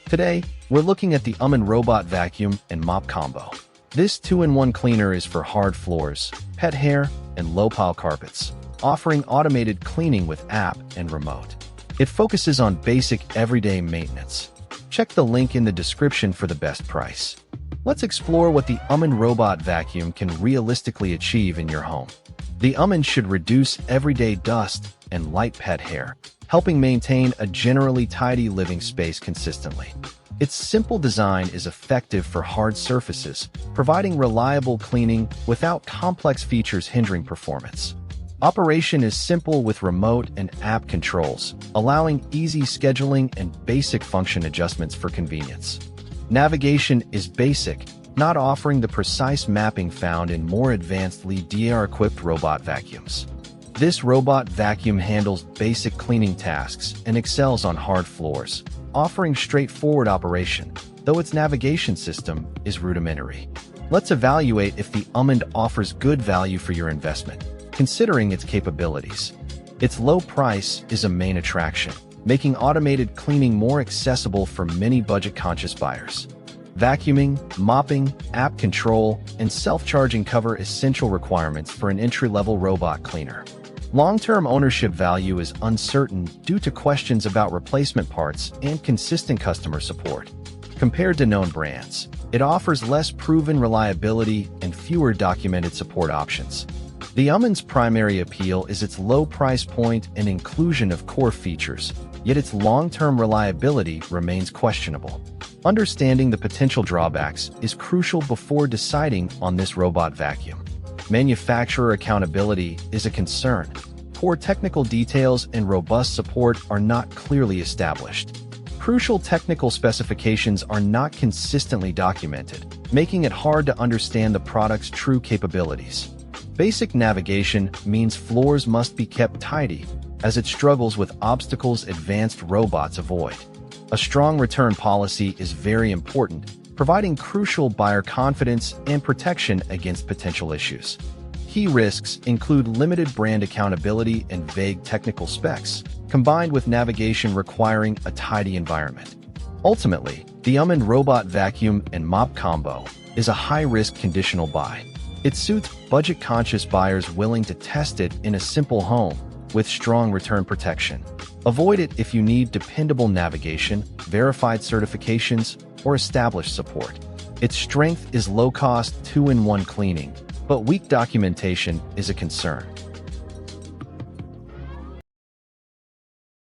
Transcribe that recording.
Today, we're looking at the UMMUND robot vacuum and mop combo. This 2-in-1 cleaner is for hard floors, pet hair, and low-pile carpets, offering automated cleaning with app and remote. It focuses on basic everyday maintenance. Check the link in the description for the best price. Let's explore what the UMMUND robot vacuum can realistically achieve in your home. The UMMUND should reduce everyday dust and light pet hair, helping maintain a generally tidy living space consistently. Its simple design is effective for hard surfaces, providing reliable cleaning without complex features hindering performance. Operation is simple with remote and app controls, allowing easy scheduling and basic function adjustments for convenience. Navigation is basic, not offering the precise mapping found in more advanced LiDAR-equipped robot vacuums. This robot vacuum handles basic cleaning tasks and excels on hard floors, offering straightforward operation, though its navigation system is rudimentary. Let's evaluate if the UMMUND offers good value for your investment, considering its capabilities. Its low price is a main attraction, making automated cleaning more accessible for many budget-conscious buyers. Vacuuming, mopping, app control, and self-charging cover essential requirements for an entry-level robot cleaner. Long-term ownership value is uncertain due to questions about replacement parts and consistent customer support. Compared to known brands, it offers less proven reliability and fewer documented support options. The UMMUND's primary appeal is its low price point and inclusion of core features, yet its long-term reliability remains questionable. Understanding the potential drawbacks is crucial before deciding on this robot vacuum. Manufacturer accountability is a concern. Poor technical details and robust support are not clearly established. Crucial technical specifications are not consistently documented, making it hard to understand the product's true capabilities. Basic navigation means floors must be kept tidy, as it struggles with obstacles advanced robots avoid. A strong return policy is very important, providing crucial buyer confidence and protection against potential issues. Key risks include limited brand accountability and vague technical specs, combined with navigation requiring a tidy environment. Ultimately, the UMMUND robot vacuum and mop combo is a high-risk conditional buy. It suits budget-conscious buyers willing to test it in a simple home with strong return protection. Avoid it if you need dependable navigation, verified certifications, or established support. Its strength is low-cost 2-in-1 cleaning, but weak documentation is a concern.